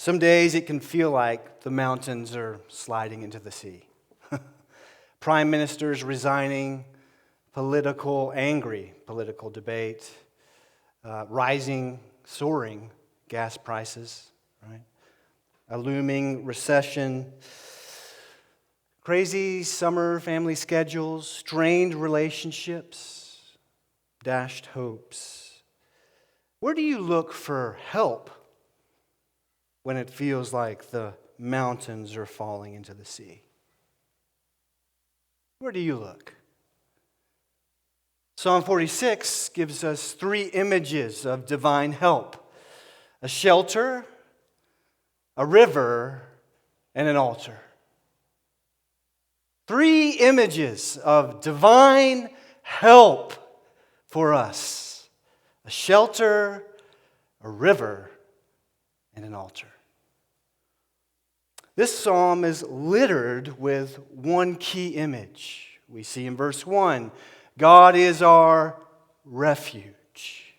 Some days it can feel like the mountains are sliding into the sea. Prime ministers resigning, angry political debate, rising, soaring gas prices, right? A looming recession, crazy summer family schedules, strained relationships, dashed hopes. Where do you look for help when it feels like the mountains are falling into the sea? Where do you look? Psalm 46 gives us 3 images of divine help: a shelter, a river, and an altar. 3 images of divine help for us: a shelter, a river, and an altar. This psalm is littered with one key image. We see in verse 1, God is our refuge.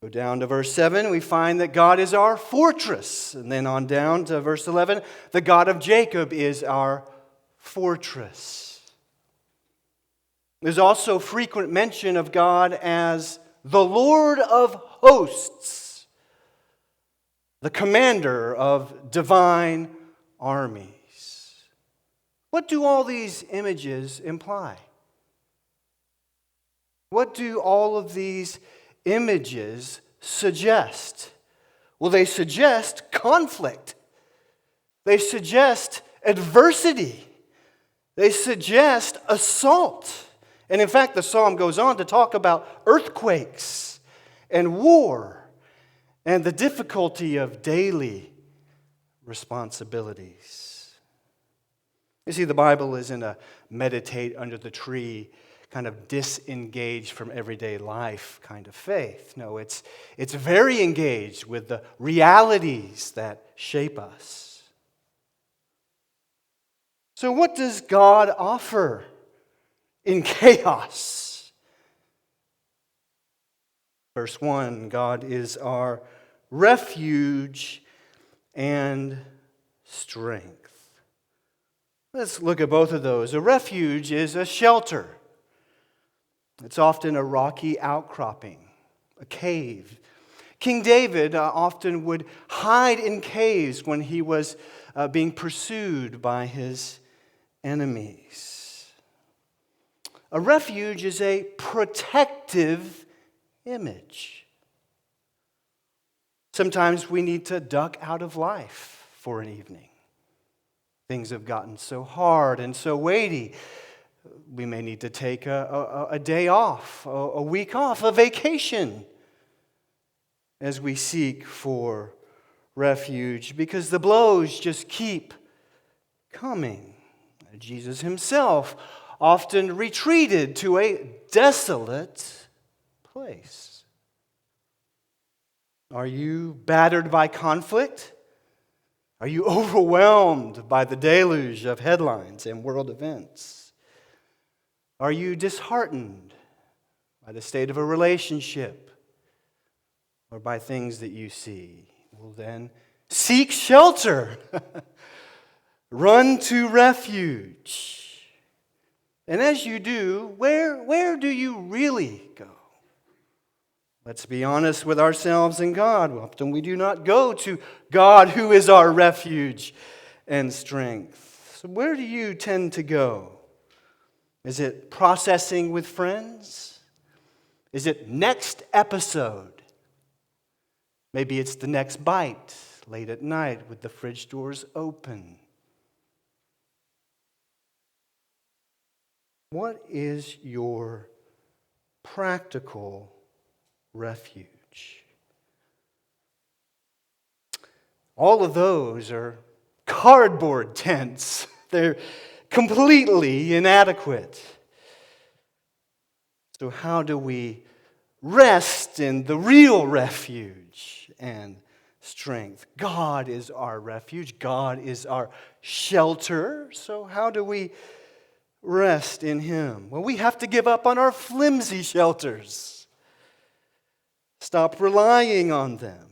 Go down to verse 7, we find that God is our fortress. And then on down to verse 11, the God of Jacob is our fortress. There's also frequent mention of God as the Lord of hosts, the commander of divine armies. What do all these images imply? What do all of these images suggest? Well, they suggest conflict. They suggest adversity. They suggest assault. And in fact, the psalm goes on to talk about earthquakes and war and the difficulty of daily responsibilities. You see, the Bible isn't a meditate under the tree, kind of disengaged from everyday life kind of faith. No, it's very engaged with the realities that shape us. So what does God offer in chaos? Verse 1, God is our refuge and strength. Let's look at both of those. A refuge is a shelter. It's often a rocky outcropping, a cave. King David often would hide in caves when he was being pursued by his enemies. A refuge is a protective image. Sometimes we need to duck out of life for an evening. Things have gotten so hard and so weighty. We may need to take a day off, a week off, a vacation as we seek for refuge because the blows just keep coming. Jesus himself often retreated to a desolate place. Are you battered by conflict? Are you overwhelmed by the deluge of headlines and world events? Are you disheartened by the state of a relationship or by things that you see? Well, then, seek shelter. Run to refuge. And as you do, where do you really go? Let's be honest with ourselves and God. Often we do not go to God, who is our refuge and strength. So where do you tend to go? Is it processing with friends? Is it next episode? Maybe it's the next bite late at night with the fridge doors open. What is your practical refuge? All of those are cardboard tents. They're completely inadequate. So how do we rest in the real refuge and strength? God is our refuge. God is our shelter. So how do we rest in Him? Well, we have to give up on our flimsy shelters. Stop relying on them.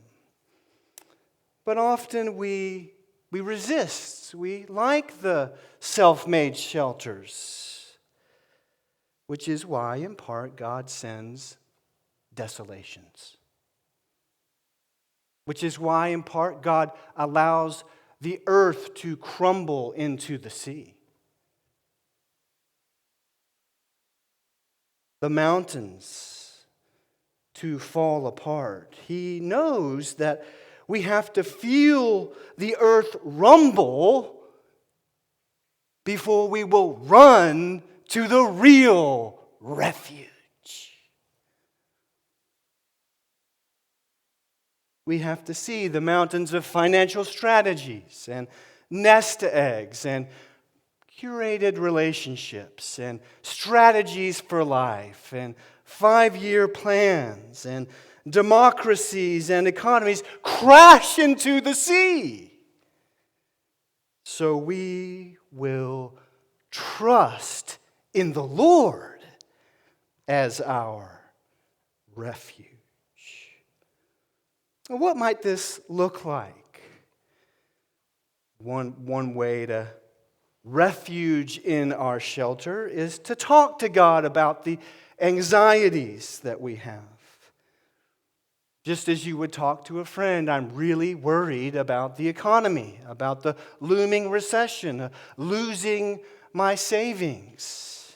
But often we resist. We like the self-made shelters, which is why, in part, God sends desolations. Which is why, in part, God allows the earth to crumble into the sea. The mountains to fall apart. He knows that we have to feel the earth rumble before we will run to the real refuge. We have to see the mountains of financial strategies and nest eggs and curated relationships and strategies for life and 5-year plans and democracies and economies crash into the sea. So we will trust in the Lord as our refuge. What might this look like? One way to refuge in our shelter is to talk to God about the anxieties that we have. Just as you would talk to a friend, I'm really worried about the economy, about the looming recession, losing my savings.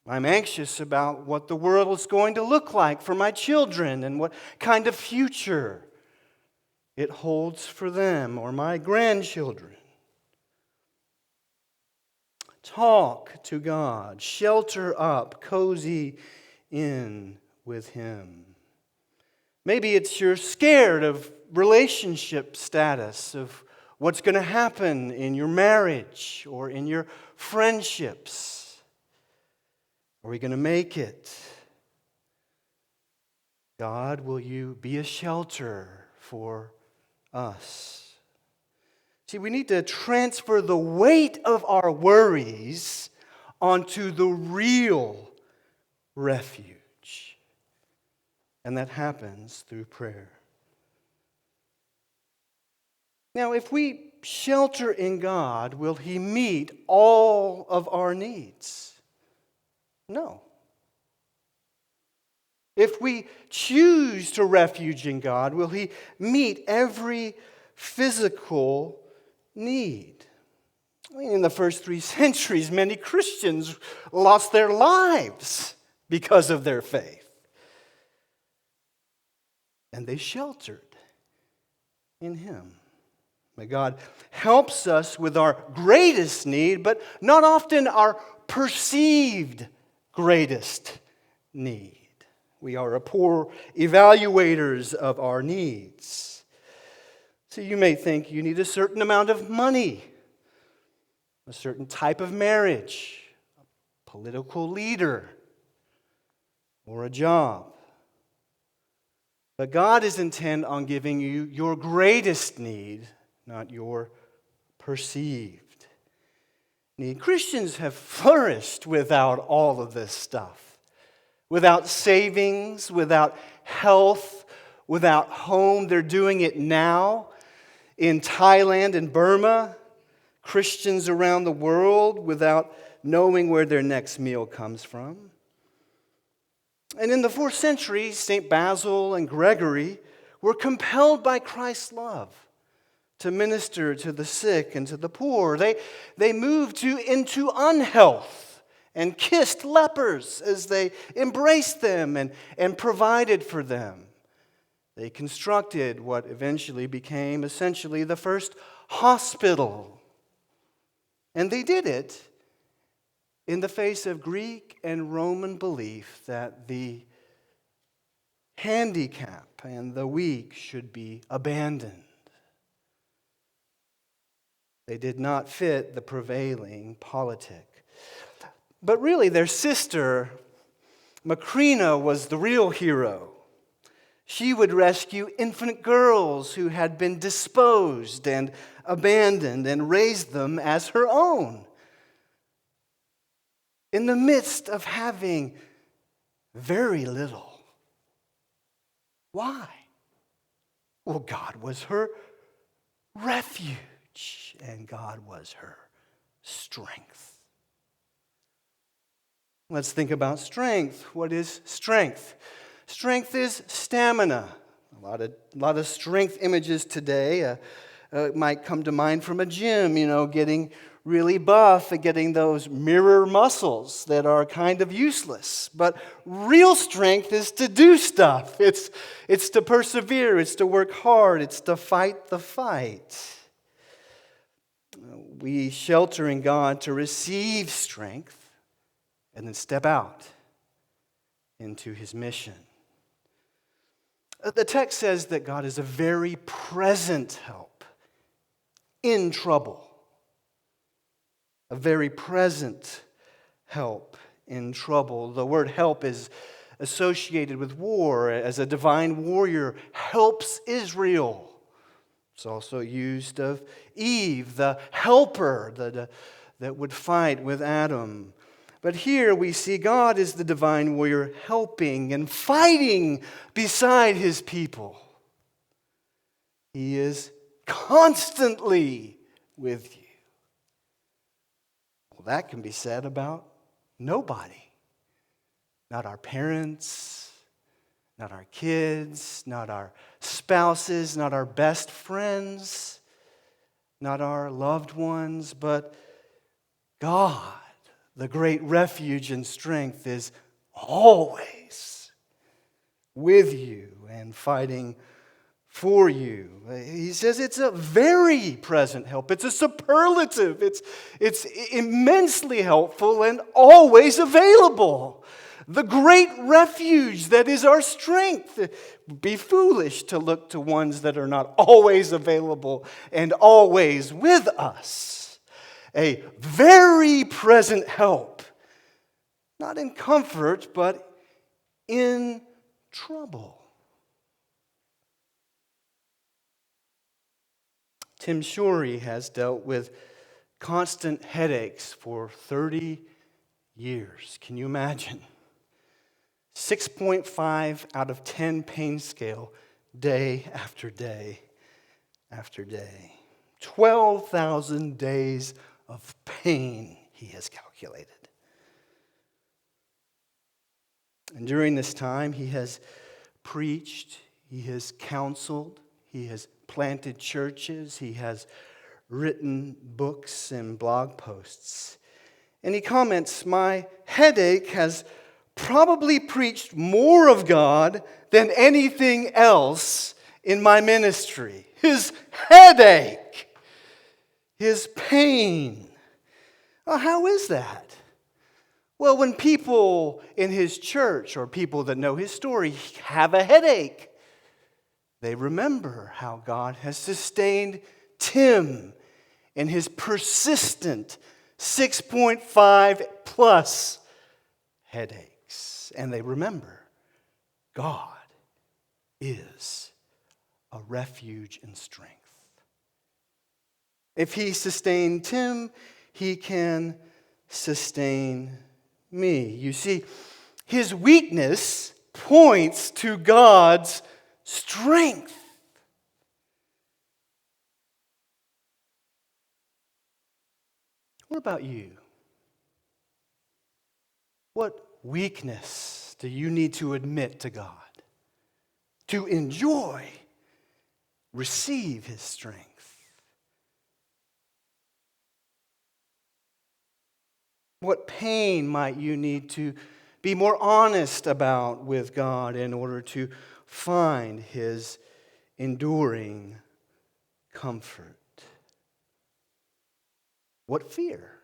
I'm anxious about what the world is going to look like for my children and what kind of future it holds for them or my grandchildren. Talk to God, shelter up, cozy in with Him. Maybe it's you're scared of relationship status, of what's going to happen in your marriage or in your friendships. Are we going to make it? God, will you be a shelter for us? See, we need to transfer the weight of our worries onto the real refuge. And that happens through prayer. Now, if we shelter in God, will He meet all of our needs? No. If we choose to refuge in God, will He meet every physical need? I mean, in the first 3 centuries, many Christians lost their lives because of their faith. And they sheltered in Him. May God helps us with our greatest need, but not often our perceived greatest need. We are a poor evaluators of our needs. So you may think you need a certain amount of money, a certain type of marriage, a political leader, or a job. But God is intent on giving you your greatest need, not your perceived need. Christians have flourished without all of this stuff. Without savings, without health, without home. They're doing it now in Thailand and Burma. Christians around the world without knowing where their next meal comes from. And in the 4th century, St. Basil and Gregory were compelled by Christ's love to minister to the sick and to the poor. They moved into unhealth and kissed lepers as they embraced them and provided for them. They constructed what eventually became essentially the first hospital. And they did it in the face of Greek and Roman belief that the handicapped and the weak should be abandoned. They did not fit the prevailing politic. But really, their sister, Macrina, was the real hero. She would rescue infant girls who had been disposed and abandoned and raise them as her own. In the midst of having very little. Why? Well, God was her refuge, and God was her strength. Let's think about strength. What is strength? Strength is stamina. A lot of strength images today might come to mind from a gym, getting really buff and getting those mirror muscles that are kind of useless. But real strength is to do stuff. It's to persevere. It's to work hard. It's to fight the fight. We shelter in God to receive strength and then step out into His mission. The text says that God is a very present help in trouble. A very present help in trouble. The word help is associated with war, as a divine warrior helps Israel. It's also used of Eve, the helper that would fight with Adam. But here we see God as the divine warrior helping and fighting beside His people. He is constantly with you. Well, that can be said about nobody. Not our parents, not our kids, not our spouses, not our best friends, not our loved ones, but God, the great refuge and strength, is always with you and fighting for you. He says it's a very present help. It's a superlative. It's immensely helpful and always available. The great refuge that is our strength. It would be foolish to look to ones that are not always available and always with us. A very present help. Not in comfort, but in trouble. Tim Shorey has dealt with constant headaches for 30 years. Can you imagine? 6.5 out of 10 pain scale, day after day after day. 12,000 days of pain, he has calculated. And during this time, he has preached, he has counseled, he has planted churches, he has written books and blog posts. And he comments, "My headache has probably preached more of God than anything else in my ministry." His headache, his pain. Well, how is that? Well, when people in his church or people that know his story have a headache, they remember how God has sustained Tim in his persistent 6.5 plus headaches. And they remember God is a refuge and strength. If he sustained Tim, he can sustain me. You see, his weakness points to God's strength. What about you? What weakness do you need to admit to God to enjoy, receive his strength? What pain might you need to be more honest about with God in order to find his enduring comfort? What fear?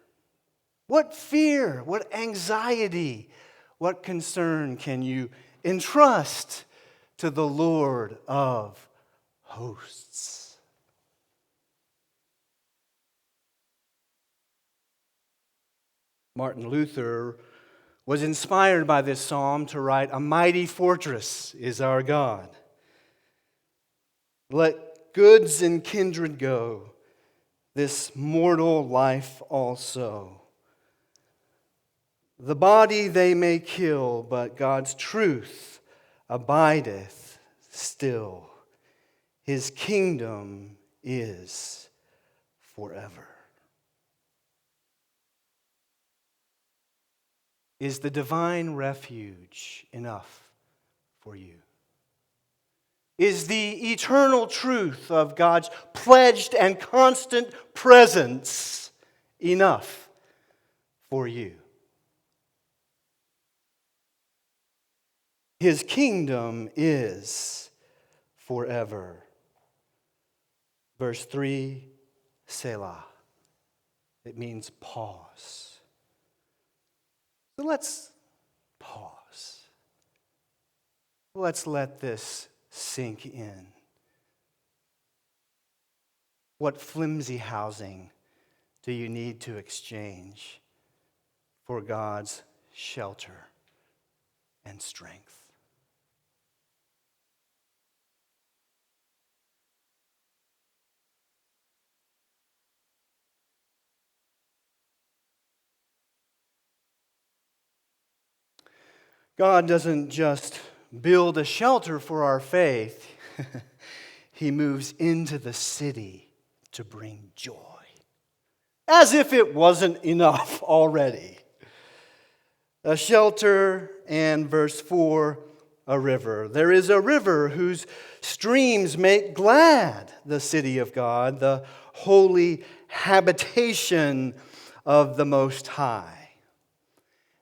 What fear? What anxiety? What concern can you entrust to the Lord of hosts? Martin Luther was inspired by this psalm to write, "A mighty fortress is our God. Let goods and kindred go, this mortal life also. The body they may kill, but God's truth abideth still. His kingdom is forever. Is the divine refuge enough for you? Is the eternal truth of God's pledged and constant presence enough for you? His kingdom is forever. Verse 3, Selah. It means pause. So let's pause. Let's let this sink in. What flimsy housing do you need to exchange for God's shelter and strength? God doesn't just build a shelter for our faith. He moves into the city to bring joy. As if it wasn't enough already. A shelter, and verse 4, a river. There is a river whose streams make glad the city of God, the holy habitation of the Most High.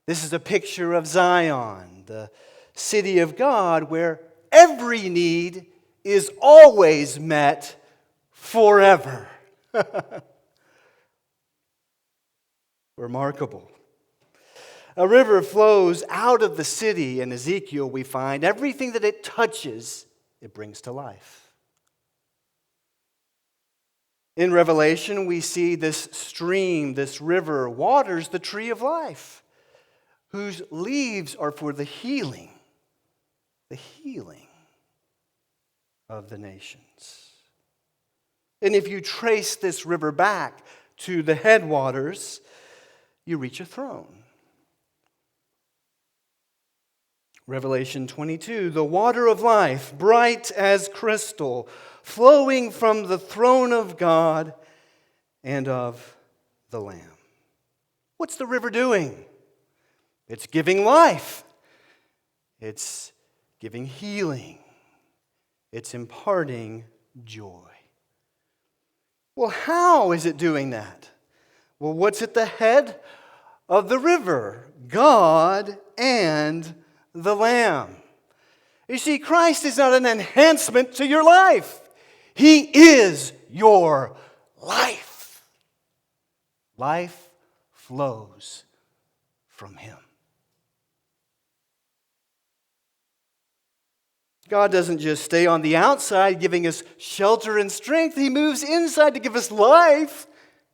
This is a picture of Zion, the city of God, where every need is always met forever. Remarkable. A river flows out of the city. In Ezekiel, we find everything that it touches, it brings to life. In Revelation, we see this stream, this river, waters the tree of life, whose leaves are for the healing of the nations. And if you trace this river back to the headwaters, you reach a throne. Revelation 22, the water of life, bright as crystal, flowing from the throne of God and of the Lamb. What's the river doing? It's giving life. It's giving healing. It's imparting joy. Well, how is it doing that? Well, what's at the head of the river? God and the Lamb. You see, Christ is not an enhancement to your life. He is your life. Life flows from Him. God doesn't just stay on the outside giving us shelter and strength. He moves inside to give us life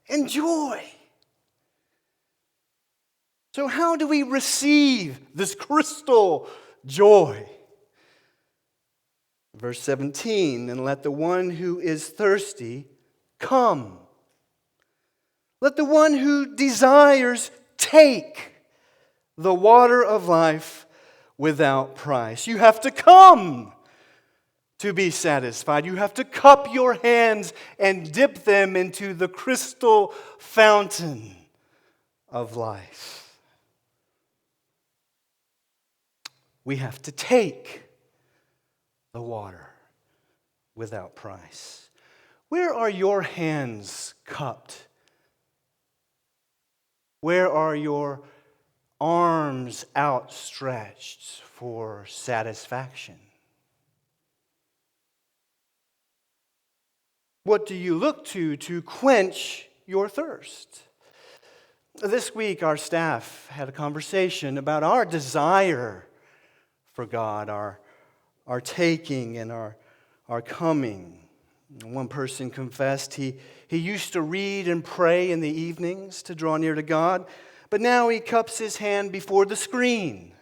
and joy. So how do we receive this crystal joy? Verse 17, and let the one who is thirsty come. Let the one who desires take the water of life without price. You have to come to be satisfied. You have to cup your hands and dip them into the crystal fountain of life. We have to take the water without price. Where are your hands cupped? Where are your arms outstretched for satisfaction? What do you look to quench your thirst? This week, our staff had a conversation about our desire for God, our taking and our coming. One person confessed he used to read and pray in the evenings to draw near to God, but now he cups his hand before the screen.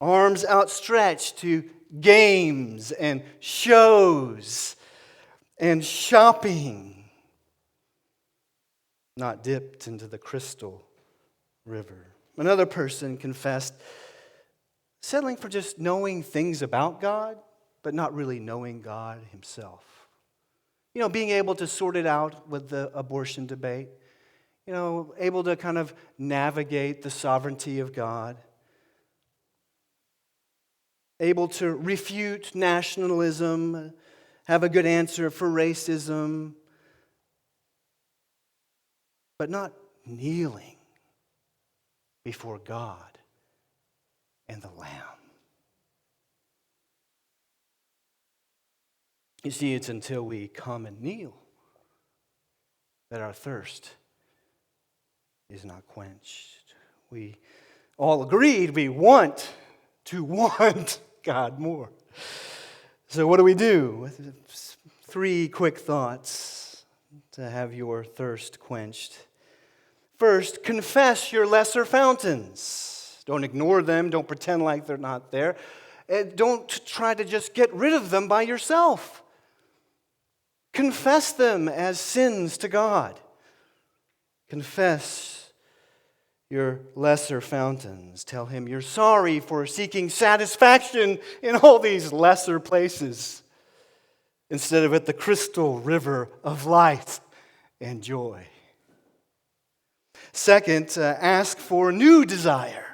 Arms outstretched to games and shows and shopping, not dipped into the crystal river. Another person confessed settling for just knowing things about God, but not really knowing God himself. You know, being able to sort it out with the abortion debate. You know, able to kind of navigate the sovereignty of God. Able to refute nationalism, have a good answer for racism, but not kneeling before God and the Lamb. You see, it's until we come and kneel that our thirst is not quenched. We all agreed we want God more. So what do we do? 3 quick thoughts to have your thirst quenched. First, confess your lesser fountains. Don't ignore them. Don't pretend like they're not there. And don't try to just get rid of them by yourself. Confess them as sins to God. Confess your lesser fountains. Tell him you're sorry for seeking satisfaction in all these lesser places instead of at the crystal river of light and joy. Second, ask for new desire.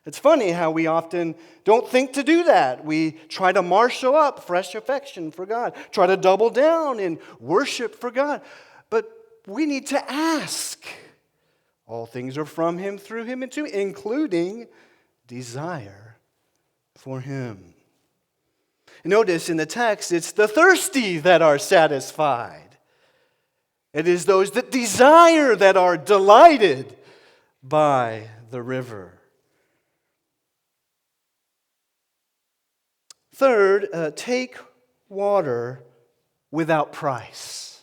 It's funny how we often don't think to do that. We try to marshal up fresh affection for God, try to double down in worship for God. But we need to ask. All things are from him, through him, and to him, including desire for him. Notice in the text, it's the thirsty that are satisfied. It is those that desire that are delighted by the river. Third, take water without price.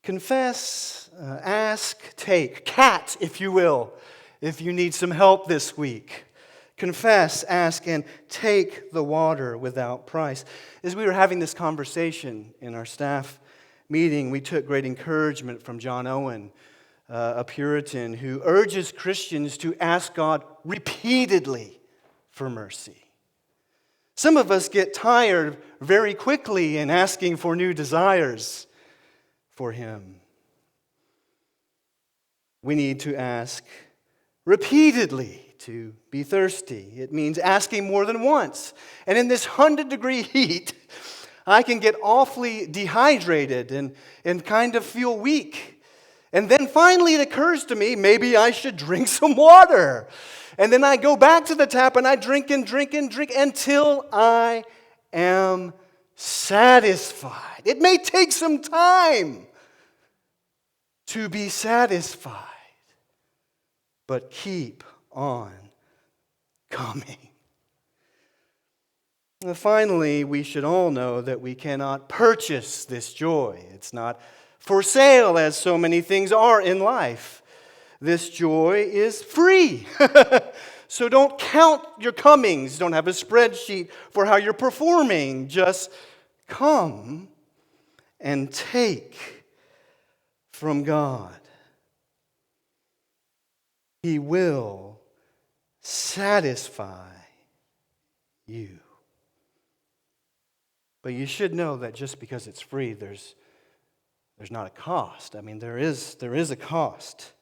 Confess, ask, take. Cat, if you will, if you need some help this week. Confess, ask, and take the water without price. As we were having this conversation in our staff meeting, we took great encouragement from John Owen, a Puritan who urges Christians to ask God repeatedly for mercy. Some of us get tired very quickly in asking for new desires for him. We need to ask repeatedly to be thirsty. It means asking more than once. And in this 100-degree heat, I can get awfully dehydrated and kind of feel weak. And then finally it occurs to me, maybe I should drink some water. And then I go back to the tap and I drink and drink and drink until I am satisfied. It may take some time to be satisfied, but keep on coming. And finally, we should all know that we cannot purchase this joy. It's not for sale, as so many things are in life. This joy is free. So don't count your comings. Don't have a spreadsheet for how you're performing. Just come and take from God. He will satisfy you. But you should know that just because it's free, there's not a cost. I mean, there is a cost.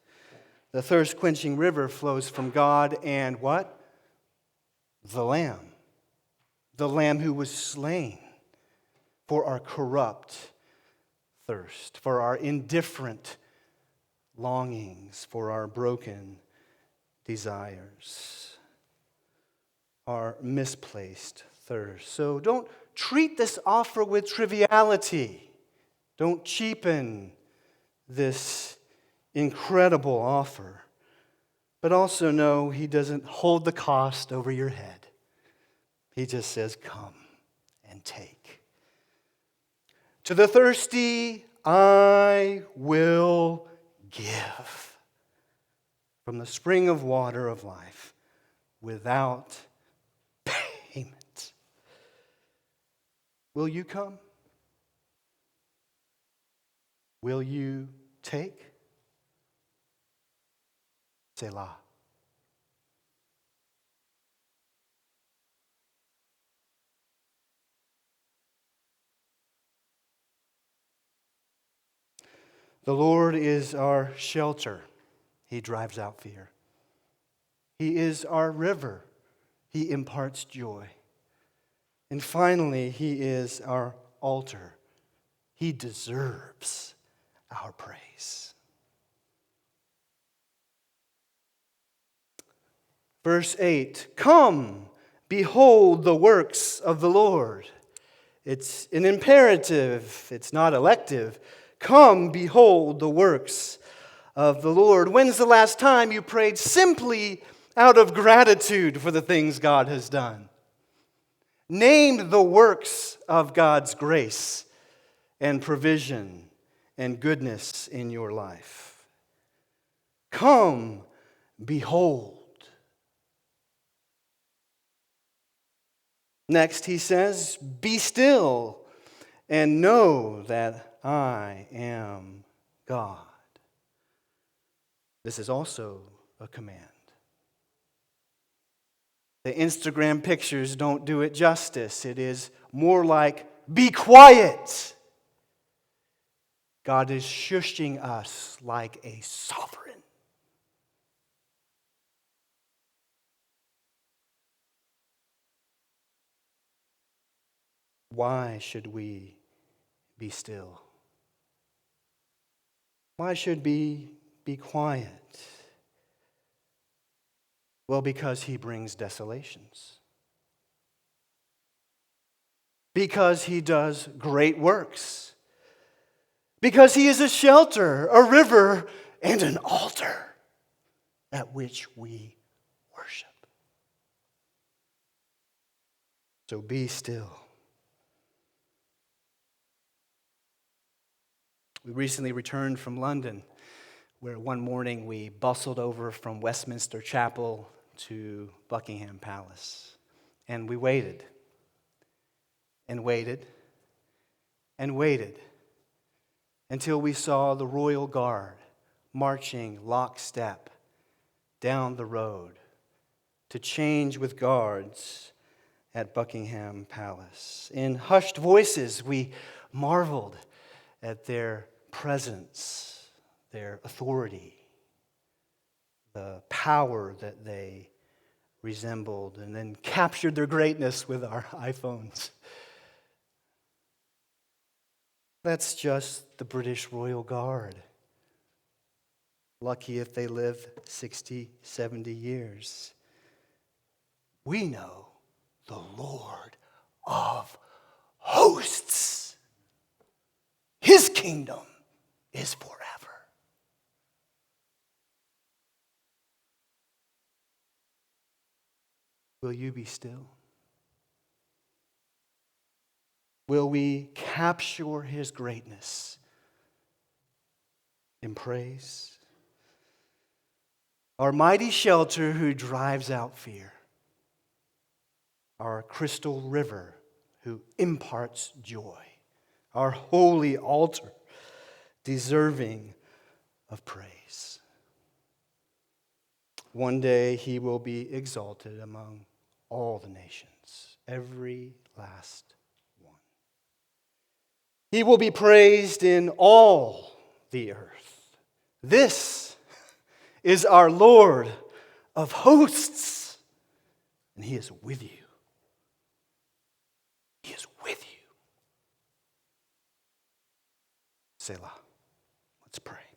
The thirst-quenching river flows from God and what? The Lamb. The Lamb who was slain for our corrupt thirst, for our indifferent longings, for our broken desires, our misplaced thirst. So don't treat this offer with triviality. Don't cheapen this incredible offer. But also know he doesn't hold the cost over your head. He just says, come and take. To the thirsty, I will give from the spring of water of life without payment. Will you come? Will you take? Selah. The Lord is our shelter. He drives out fear. He is our river. He imparts joy. And finally, He is our altar. He deserves our praise. Verse 8, come, behold the works of the Lord. It's an imperative. It's not elective. Come, behold the works of the Lord. When's the last time you prayed simply out of gratitude for the things God has done? Name the works of God's grace and provision and goodness in your life. Come, behold. Next, he says, be still and know that I am God. This is also a command. The Instagram pictures don't do it justice. It is more like, be quiet. God is shushing us like a sovereign. Why should we be still? Why should we be quiet? Well, because He brings desolations. Because He does great works. Because He is a shelter, a river, and an altar at which we worship. So be still. We recently returned from London, where one morning we bustled over from Westminster Chapel to Buckingham Palace. And we waited, and waited, and waited, until we saw the royal guard marching lockstep down the road to change with guards at Buckingham Palace. In hushed voices, we marveled at their presence, their authority, the power that they resembled, and then captured their greatness with our iPhones. That's just the British Royal Guard. Lucky if they live 60, 70 years. We know the Lord of hosts. His kingdom is forever. Will you be still? Will we capture His greatness in praise? Our mighty shelter who drives out fear. Our crystal river who imparts joy. Our holy altar deserving of praise. One day He will be exalted among all the nations, every last one. He will be praised in all the earth. This is our Lord of hosts, and He is with you. He is with you. Selah. Let's pray.